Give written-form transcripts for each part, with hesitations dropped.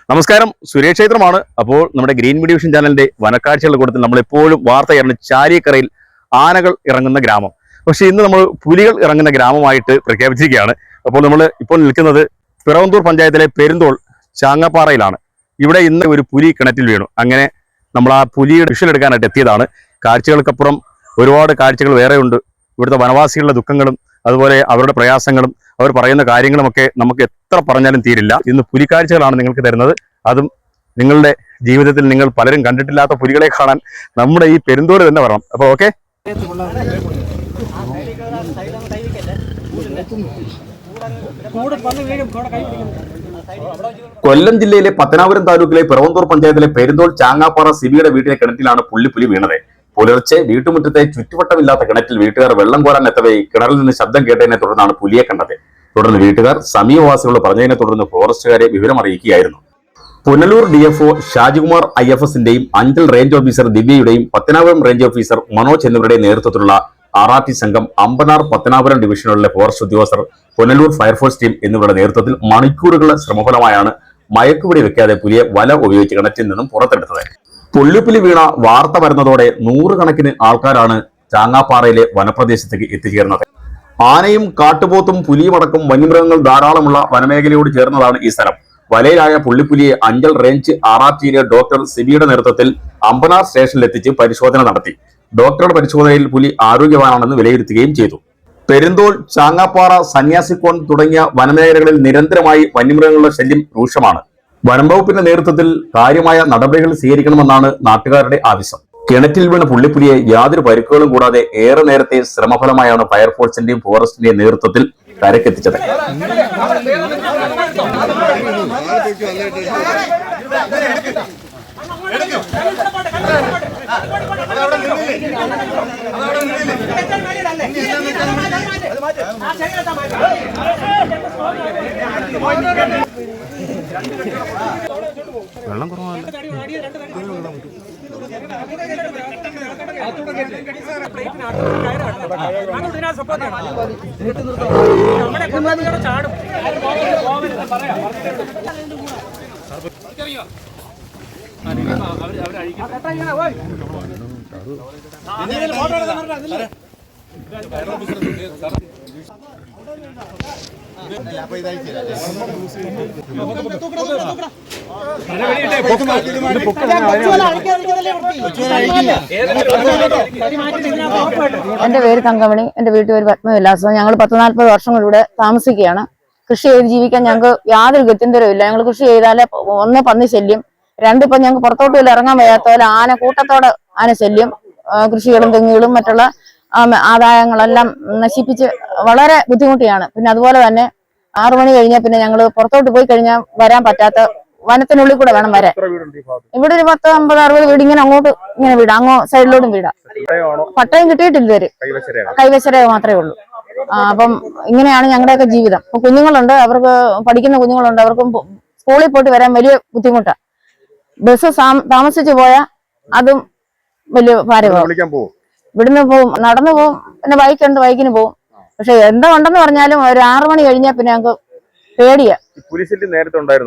നമസ്കാരം, സുരേഷ് ക്ഷേത്രമാണ്. അപ്പോൾ നമ്മുടെ ഗ്രീൻ മീഡിയ വിഷൻ ചാനലിന്റെ വനക്കാഴ്ചകളുടെ കൂട്ടത്തിൽ നമ്മളെപ്പോഴും വാർത്ത ഇറങ്ങുന്ന ചാരിയക്കരയിൽ ആനകൾ ഇറങ്ങുന്ന ഗ്രാമം. പക്ഷെ ഇന്ന് നമ്മൾ പുലികൾ ഇറങ്ങുന്ന ഗ്രാമമായിട്ട് പ്രഖ്യാപിച്ചിരിക്കുകയാണ്. അപ്പോൾ നമ്മൾ ഇപ്പോൾ നിൽക്കുന്നത് പിറവന്തൂർ പഞ്ചായത്തിലെ പെരുന്തോൾ ചാങ്ങാപ്പാറയിലാണ്. ഇവിടെ ഇന്ന് ഒരു പുലി കിണറ്റിൽ വീണു. അങ്ങനെ നമ്മൾ ആ പുലിയുടെ വിഷ്വൽ എടുക്കാനായിട്ട് എത്തിയതാണ്. കാഴ്ചകൾക്കപ്പുറം ഒരുപാട് കാഴ്ചകൾ വേറെയുണ്ട്. ഇവിടുത്തെ വനവാസികളുടെ ദുഃഖങ്ങളും അതുപോലെ അവരുടെ പ്രയാസങ്ങളും അവർ പറയുന്ന കാര്യങ്ങളുമൊക്കെ നമുക്ക് എത്ര പറഞ്ഞാലും തീരില്ല. ഇന്ന് പുലിക്കാഴ്ചകളാണ് നിങ്ങൾക്ക് തരുന്നത്. അതും നിങ്ങളുടെ ജീവിതത്തിൽ നിങ്ങൾ പലരും കണ്ടിട്ടില്ലാത്ത പുലികളെ കാണാൻ നമ്മുടെ ഈ പെരുന്തോട് തന്നെ വരണം. അപ്പോൾ ഓക്കെ. കൊല്ലം ജില്ലയിലെ പത്തനാപുരം താലൂക്കിലെ പിറവന്തൂർ പഞ്ചായത്തിലെ പെരുന്തോൾ ചാങ്ങാപ്പാറ സിബിയുടെ വീട്ടിലെ കിണറ്റിലാണ് പുള്ളി വീണത്. പുലർച്ചെ വീട്ടുമുറ്റത്തെ ചുറ്റുവട്ടമില്ലാത്ത കിണറ്റിൽ വീട്ടുകാർ വെള്ളം കോരാൻ എത്തവേ കിണറിൽ നിന്ന് ശബ്ദം കേട്ടതിനെ തുടർന്നാണ് പുലിയെ കണ്ടത്. തുടർന്ന് വീട്ടുകാർ സമീപവാസികളോട് പറഞ്ഞതിനെ തുടർന്ന് ഫോറസ്റ്റുകാരെ വിവരമറിയിക്കുകയായിരുന്നു. പുനലൂർ DFO ഷാജികുമാർ IFSന്റെയും അഞ്ചൽ റേഞ്ച് ഓഫീസർ ദിവ്യയുടെയും പത്തനാപുരം റേഞ്ച് ഓഫീസർ മനോജ് എന്നിവരുടെ നേതൃത്വത്തിലുള്ള RRT സംഘം അമ്പനാർ പത്തനാപുരം ഡിവിഷനുകളിലെ ഫോറസ്റ്റ് ഉദ്യോഗസ്ഥർ പുനലൂർ ഫയർഫോഴ്സ് ടീം എന്നിവരുടെ നേതൃത്വത്തിൽ മണിക്കൂറുകളുടെ ശ്രമഫലമായാണ് മയക്കുപിടി വെക്കാതെ പുലിയെ വല ഉപയോഗിച്ച് കിണറ്റിൽ നിന്നും പുറത്തെടുത്തത്. പുള്ളിപ്പുലി വീണ വാർത്ത വരുന്നതോടെ നൂറുകണക്കിന് ആൾക്കാരാണ് ചാങ്ങാപ്പാറയിലെ വനപ്രദേശത്തേക്ക് എത്തിച്ചേർന്നത്. ആനയും കാട്ടുപോത്തും പുലിയുമടക്കം വന്യമൃഗങ്ങൾ ധാരാളമുള്ള വനമേഖലയോട് ചേർന്നതാണ് ഈ സ്ഥലം. വലയിലായ പുള്ളിപ്പുലിയെ അഞ്ചൽ റേഞ്ച് RRTയിലെ ഡോക്ടർ സിബിയുടെ നേതൃത്വത്തിൽ അമ്പനാർ സ്റ്റേഷനിലെത്തിച്ച് പരിശോധന നടത്തി. ഡോക്ടറുടെ പരിശോധനയിൽ പുലി ആരോഗ്യവാനാണെന്ന് വിലയിരുത്തുകയും ചെയ്തു. പെരുന്തോൾ, ചാങ്ങാപ്പാറ, സന്യാസിക്കോൺ തുടങ്ങിയ വനമേഖലകളിൽ നിരന്തരമായി വന്യമൃഗങ്ങളുടെ ശല്യം രൂക്ഷമാണ്. വനം വകുപ്പിന്റെ നേതൃത്വത്തിൽ കാര്യമായ നടപടികൾ സ്വീകരിക്കണമെന്നാണ് നാട്ടുകാരുടെ ആവശ്യം. കിണറ്റിൽ വീണ പുള്ളിപ്പുലിയെ യാതൊരു പരിക്കുകളും കൂടാതെ ഏറെ നേരത്തെ ശ്രമഫലമായാണ് ഫയർഫോഴ്സിന്റെയും ഫോറസ്റ്റിന്റെയും നേതൃത്വത്തിൽ കരക്കെത്തിച്ചത്. വെള്ളം കുറവാണ്. എന്റെ പേര് തങ്കമണി, എന്റെ വീട്ടുപേര് പത്മവിലാസം. ഞങ്ങൾ 10-40 വർഷങ്ങളിലൂടെ താമസിക്കുകയാണ്. കൃഷി ചെയ്ത് ജീവിക്കാൻ ഞങ്ങൾക്ക് യാതൊരു ഗത്യന്തരവും. ഞങ്ങൾ കൃഷി ചെയ്താലേ ഒന്ന് പന്നി ശല്യം, രണ്ടിപ്പോ ഞങ്ങൾക്ക് പുറത്തോട്ട് ഇറങ്ങാൻ വയ്യാത്ത പോലെ ആന കൂട്ടത്തോടെ ആന ശല്യം, കൃഷികളും തെങ്ങുകളും മറ്റുള്ള ആദായങ്ങളെല്ലാം നശിപ്പിച്ച് വളരെ ബുദ്ധിമുട്ടിയാണ്. പിന്നെ അതുപോലെ തന്നെ 6 മണി കഴിഞ്ഞാൽ പിന്നെ ഞങ്ങൾ പുറത്തോട്ട് പോയി കഴിഞ്ഞാൽ വരാൻ പറ്റാത്ത, വനത്തിനുള്ളിൽ കൂടെ വേണം വരാൻ. ഇവിടെ ഒരു 10-50-60 വീട് ഇങ്ങനെ അങ്ങോട്ട് ഇങ്ങനെ വീടാ, അങ്ങോ സൈഡിലോട്ടും വീടാ. പട്ടയം കിട്ടിയിട്ടില്ല ഇതുവരെ, കൈവശരേഖ മാത്രമേ ഉള്ളൂ. അപ്പം ഇങ്ങനെയാണ് ഞങ്ങളുടെയൊക്കെ ജീവിതം. അപ്പൊ കുഞ്ഞുങ്ങളുണ്ട്, അവർക്ക് പഠിക്കുന്ന കുഞ്ഞുങ്ങളുണ്ട്, അവർക്കും സ്കൂളിൽ പോയിട്ട് വരാൻ വലിയ ബുദ്ധിമുട്ടാണ്. ബസ് താമസിച്ചു പോയാൽ അതും വലിയ ഭാരമാവും. ഇവിടുന്ന് പോവും, നടന്നു പോവും, പിന്നെ ബൈക്കുണ്ട്, ബൈക്കിന് പോവും. പക്ഷെ എന്താ ഉണ്ടെന്ന് പറഞ്ഞാലും ഒരു 6 മണി കഴിഞ്ഞാൽ പിന്നെ ഞങ്ങൾക്ക് പേടിയാ.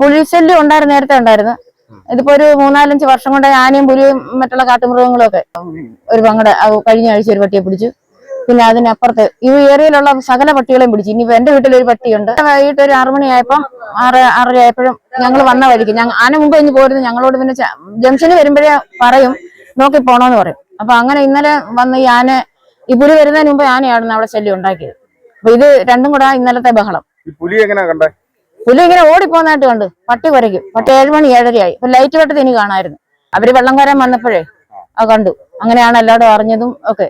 പുലിശല്യം ഉണ്ടായിരുന്നു, നേരത്തെ ഉണ്ടായിരുന്നു. ഇതിപ്പോ ഒരു 3-4-5 വർഷം കൊണ്ട് ആനയും പുലിയും മറ്റുള്ള കാട്ടുമൃഗങ്ങളും ഒക്കെ ഒരു പങ്കടെ കഴിഞ്ഞ ആഴ്ച ഒരു പട്ടിയെ പിടിച്ചു. പിന്നെ അതിനപ്പുറത്ത് ഈ ഏരിയയിലുള്ള സകല പട്ടികളെയും പിടിച്ചു. ഇനിയിപ്പോ എന്റെ വീട്ടിലൊരു പട്ടിയുണ്ട്. വൈകിട്ട് ഒരു 6 മണിയായപ്പം 6-6:30 ആയപ്പോഴും ഞങ്ങൾ വന്ന വഴിക്ക് ആന മുമ്പ് കഴിഞ്ഞ് പോരുന്നു. ഞങ്ങളോട് പിന്നെ ജംഗ്ഷന് വരുമ്പോഴേ പറയും നോക്കി പോണോന്ന് പറയും. അപ്പൊ അങ്ങനെ ഇന്നലെ വന്ന് ഈ പുലി വരുന്നതിന് മുമ്പ് ആനയാണ് അവിടെ ശല്യം ഉണ്ടാക്കിയത്. അപ്പൊ ഇത് രണ്ടും കൂടെ ഇന്നലത്തെ ബഹളം. പുലി ഇങ്ങനെ ഓടിപ്പോന്നായിട്ട് കണ്ട്, പട്ടി കുരയ്ക്കും. പട്ടി 7 മണി 7:30 ആയി. ഇപ്പൊ ലൈറ്റ് വെട്ടത്തിൽ ഇനി കാണാമായിരുന്നു. അവര് വെള്ളം കോരാൻ വന്നപ്പോഴേ കണ്ടു. അങ്ങനെയാണ് എല്ലാവരും അറിഞ്ഞതും ഒക്കെ.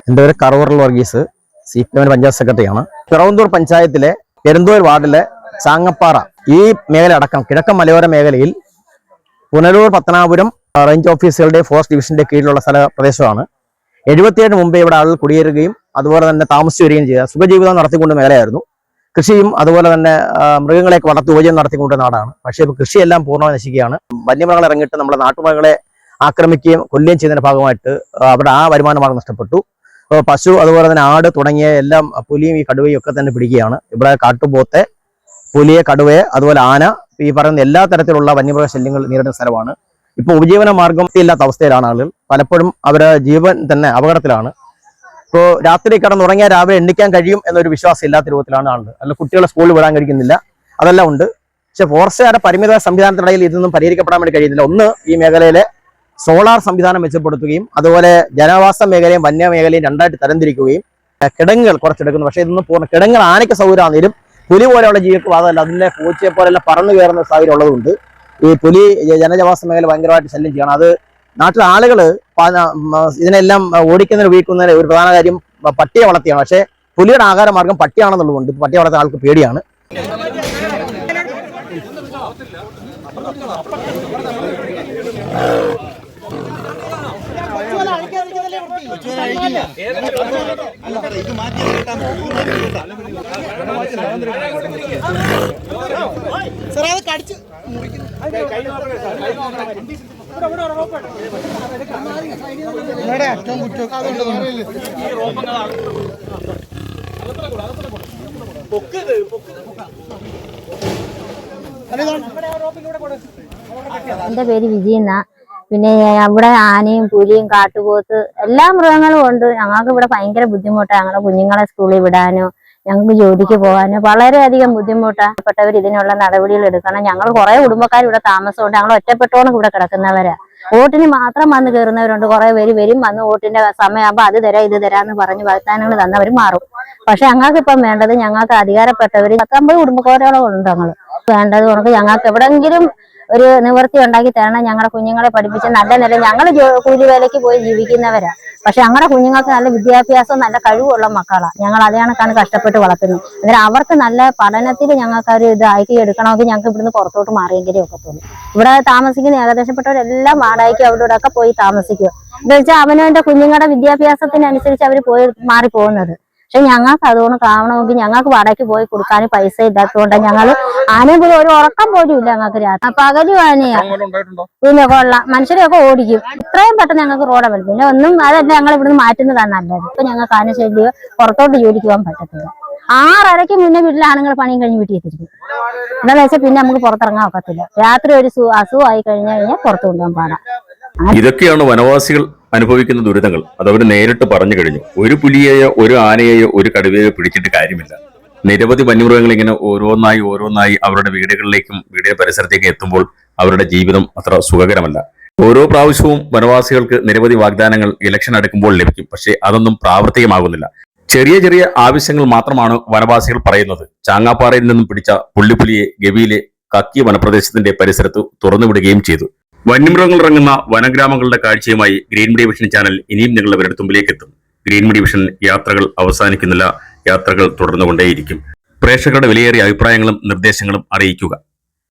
എൻ്റെ പേര് കറവൂറൽ വർഗീസ്, CPM പഞ്ചായത്ത് സെക്രട്ടറിയാണ്. പിറവന്തൂർ പഞ്ചായത്തിലെ പെരുന്തോൽ വാർഡിലെ ചാങ്ങപ്പാറ ഈ മേഖല അടക്കം കിഴക്കൻ മലയോര മേഖലയിൽ പുനലൂർ പത്തനാപുരം റേഞ്ച് ഓഫീസുകളുടെ ഫോറസ്റ്റ് ഡിവിഷന്റെ കീഴിലുള്ള പ്രദേശമാണ്. 77 മുമ്പേ ഇവിടെ ആളുകൾ കുടിയേറുകയും അതുപോലെ തന്നെ താമസിച്ചു വരികയും ചെയ്ത സുഖജീവിതം നടത്തിക്കൊണ്ട് മേഖലയായിരുന്നു. കൃഷിയും അതുപോലെ തന്നെ മൃഗങ്ങളെയൊക്കെ വളർത്തി ഉപജീവനം നടത്തിക്കൊണ്ട് നാടാണ്. പക്ഷേ ഇപ്പോൾ കൃഷിയെല്ലാം പൂർണ്ണമായി നശിക്കുകയാണ്. വന്യമൃഗങ്ങൾ ഇറങ്ങിയിട്ട് നമ്മുടെ നാട്ടുമൃഗങ്ങളെ ആക്രമിക്കുകയും കൊല്ലുകയും ചെയ്യുന്നതിന്റെ ഭാഗമായിട്ട് അവിടെ ആ വരുമാന മാർഗം നഷ്ടപ്പെട്ടു. പശു അതുപോലെ തന്നെ ആട് തുടങ്ങിയ എല്ലാം പുലിയും ഈ കടുവയും ഒക്കെ തന്നെ പിടിക്കുകയാണ്. ഇവിടെ കാട്ടുപോത്തെ, പുലിയെ, കടുവയെ, അതുപോലെ ആന, ഈ പറയുന്ന എല്ലാ തരത്തിലുള്ള വന്യമൃഗ ശല്യങ്ങൾ നേരിടുന്ന സ്ഥലമാണ്. ഇപ്പോൾ ഉപജീവന മാർഗം ഇല്ലാത്ത അവസ്ഥയിലാണ് ആളുകൾ. പലപ്പോഴും അവരുടെ ജീവൻ തന്നെ അപകടത്തിലാണ്. ഇപ്പോൾ രാത്രി കിടന്നുറങ്ങിയാൽ രാവിലെ എണ്ണിക്കാൻ കഴിയും എന്നൊരു വിശ്വാസം ഇല്ലാത്ത രൂപത്തിലാണ് ആളുകൾ. അല്ല, കുട്ടികളെ സ്കൂളിൽ വിടാൻ കഴിയുന്നില്ല, അതെല്ലാം ഉണ്ട്. പക്ഷെ ഫോറസ്റ്റുകാരുടെ പരിമിത സംവിധാനത്തിനിടയിൽ ഇതൊന്നും പരിഹരിക്കപ്പെടാൻ വേണ്ടി കഴിയുന്നില്ല. ഒന്ന്, ഈ മേഖലയിലെ സോളാർ സംവിധാനം മെച്ചപ്പെടുത്തുകയും അതുപോലെ ജനവാസ മേഖലയും വന്യമേഖലയും രണ്ടായിട്ട് തരംതിരിക്കുകയും കിടങ്ങുകൾ കുറച്ചെടുക്കുന്നു. പക്ഷേ ഇതൊന്നും പൂർണ്ണ കിടങ്ങുകൾ ആനയ്ക്ക് സൗകര്യമാണെങ്കിലും പുലി പോലെയുള്ള ജീവിക്ക് വാദമല്ല, അതിന്റെ പൂച്ചയെ പോലെല്ലാം പറന്നു കയറുന്ന സാഹചര്യം ഉള്ളതുകൊണ്ട് ഈ പുലി ജനവാസ മേഖല ഭയങ്കരമായിട്ട് ശല്യം ചെയ്യണം. അത് നാട്ടിലെ ആളുകൾ ഇതിനെല്ലാം ഓടിക്കുന്നതിന് ഉപയോഗിക്കുന്നതിന് ഒരു പ്രധാന കാര്യം പട്ടിയെ വളർത്തിയാണ്. പക്ഷേ പുലിയുടെ ആഹാരമാർഗം പട്ടിയാണെന്നുള്ളതുകൊണ്ട് പട്ടിയെ വളർത്താൻ ആൾക്ക് പേടിയാണ്. എന്റെ പേര് വിജയന. പിന്നെ ഇവിടെ ആനയും പുലിയും കാട്ടുപോത്ത് എല്ലാ മൃഗങ്ങളും ഉണ്ട്. ഞങ്ങൾക്ക് ഇവിടെ ഭയങ്കര ബുദ്ധിമുട്ടാണ്. ഞങ്ങളുടെ കുഞ്ഞുങ്ങളെ സ്കൂളിൽ വിടാനോ ഞങ്ങൾക്ക് ജോലിക്ക് പോകാനോ വളരെയധികം ബുദ്ധിമുട്ടാണ്. പെട്ടവർ ഇതിനുള്ള നടപടികൾ എടുക്കണം. ഞങ്ങൾ കുറെ കുടുംബക്കാർ ഇവിടെ താമസമുണ്ട്. ഞങ്ങൾ ഒറ്റപ്പെട്ടോണം ഇവിടെ കിടക്കുന്നവരാ. വോട്ടിന് മാത്രം വന്ന് കയറുന്നവരുണ്ട്. കുറെ പേര് വരും, വന്ന് വോട്ടിന്റെ സമയമാകുമ്പോൾ അത് തരാം ഇത് തരാന്ന് പറഞ്ഞ് വാഗ്ദാനങ്ങൾ തന്നവർ മാറും. പക്ഷെ ഞങ്ങൾക്ക് ഇപ്പം വേണ്ടത്, ഞങ്ങൾക്ക് അധികാരപ്പെട്ടവർ 50 കുടുംബക്കാരോളം ഉണ്ട്. ഞങ്ങൾ വേണ്ടത് ഉണക്ക് ഞങ്ങൾക്ക് എവിടെങ്കിലും ഒരു നിവൃത്തി ഉണ്ടാക്കി തരണം. ഞങ്ങളുടെ കുഞ്ഞുങ്ങളെ പഠിപ്പിച്ച് നല്ല നില ഞങ്ങൾ കൂലി വേലയ്ക്ക് പോയി ജീവിക്കുന്നവരാ. പക്ഷെ ഞങ്ങളുടെ കുഞ്ഞുങ്ങൾക്ക് നല്ല വിദ്യാഭ്യാസവും നല്ല കഴിവുള്ള മക്കളാണ്. ഞങ്ങൾ അതേ കണക്കാണ് കഷ്ടപ്പെട്ട് വളർത്തുന്നത്. അന്നേരം അവർക്ക് നല്ല പഠനത്തിൽ ഞങ്ങൾക്ക് ഒരു ഇത് ആക്കി എടുക്കണമെങ്കിൽ ഞങ്ങൾക്ക് ഇവിടുന്ന് പുറത്തോട്ട് മാറിയെങ്കിലേ ഒക്കത്തുള്ളൂ. ഇവിടെ താമസിക്കുന്ന ഏകദേശപ്പെട്ടവരെല്ലാം വാടകയ്ക്ക് അവിടെ ഒക്കെ പോയി താമസിക്കുക. എന്താ വെച്ചാൽ അവനവന്റെ കുഞ്ഞുങ്ങളുടെ വിദ്യാഭ്യാസത്തിനനുസരിച്ച് അവർ പോയി മാറിപ്പോകുന്നത്. പക്ഷെ ഞങ്ങൾക്ക് അതുകൊണ്ട് കാണണമെങ്കിൽ ഞങ്ങൾക്ക് വാടകയ്ക്ക് പോയി കൊടുക്കാൻ പൈസ ഇല്ലാത്തതുകൊണ്ട് ഞങ്ങൾ ആനയെ പോലും ഒരു ഉറക്കം പോലും ഇല്ല ഞങ്ങൾക്ക് രാത്രി. പകലും ആനയാ. പിന്നെ കൊള്ളാം, മനുഷ്യരെയൊക്കെ ഓടിക്കും. ഇത്രയും പെട്ടെന്ന് ഞങ്ങൾക്ക് റോഡ് വരും. പിന്നെ ഒന്നും അതല്ല, ഞങ്ങൾ ഇവിടുന്ന് മാറ്റുന്നതാണ് നല്ലത്. ഇപ്പൊ ഞങ്ങൾക്ക് ആനശല്യം, പുറത്തോട്ട് ജോലിക്ക് പോകാൻ പറ്റത്തില്ല. 6:30 മുന്നേ വീട്ടിലെ ആണുങ്ങൾ പണിയും കഴിഞ്ഞ് വീട്ടിൽ എത്തിയിരിക്കും. എന്താണെന്ന് വെച്ചാൽ പിന്നെ നമുക്ക് പുറത്തിറങ്ങാൻ ഒക്കത്തില്ല. രാത്രി ഒരു അസുഖമായി കഴിഞ്ഞാൽ പുറത്തു കൊണ്ടുപോകാൻ പാടാം. ഇതൊക്കെയാണ് വനവാസികൾ അനുഭവിക്കുന്ന ദുരിതങ്ങൾ. അതവർ നേരിട്ട് പറഞ്ഞു കഴിഞ്ഞു. ഒരു പുലിയെയോ ഒരു ആനയെയോ ഒരു കടുവയെയോ പിടിച്ചിട്ട് കാര്യമില്ല. നിരവധി വന്യമൃഗങ്ങൾ ഇങ്ങനെ ഓരോന്നായി അവരുടെ വീടുകളിലേക്കും വീടിന്റെ പരിസരത്തേക്കും എത്തുമ്പോൾ അവരുടെ ജീവിതം അത്ര സുഖകരമല്ല. ഓരോ പ്രാവശ്യവും വനവാസികൾക്ക് നിരവധി വാഗ്ദാനങ്ങൾ ഇലക്ഷൻ അടുക്കുമ്പോൾ ലഭിക്കും. പക്ഷേ അതൊന്നും പ്രാവർത്തികമാകുന്നില്ല. ചെറിയ ചെറിയ ആവശ്യങ്ങൾ മാത്രമാണ് വനവാസികൾ പറയുന്നത്. ചാങ്ങാപ്പാറയിൽ നിന്നും പിടിച്ച പുള്ളിപ്പുലിയെ ഗവിയിലെ കക്കി വനപ്രദേശത്തിന്റെ പരിസരത്ത് തുറന്നുവിടുകയും ചെയ്തു. വന്യമൃഗങ്ങൾ ഇറങ്ങുന്ന വനഗ്രാമങ്ങളുടെ കാഴ്ചയുമായി ഗ്രീൻ മീഡിയ വിഷൻ ചാനൽ ഇനിയും നിങ്ങളുടെ വിരൽത്തുമ്പിലേക്ക് എത്തും. ഗ്രീൻ മീഡിയ വിഷൻ യാത്രകൾ അവസാനിക്കുന്നില്ല, യാത്രകൾ തുടർന്നുകൊണ്ടേയിരിക്കും. പ്രേക്ഷകരുടെ വിലയേറിയ അഭിപ്രായങ്ങളും നിർദ്ദേശങ്ങളും അറിയിക്കുക.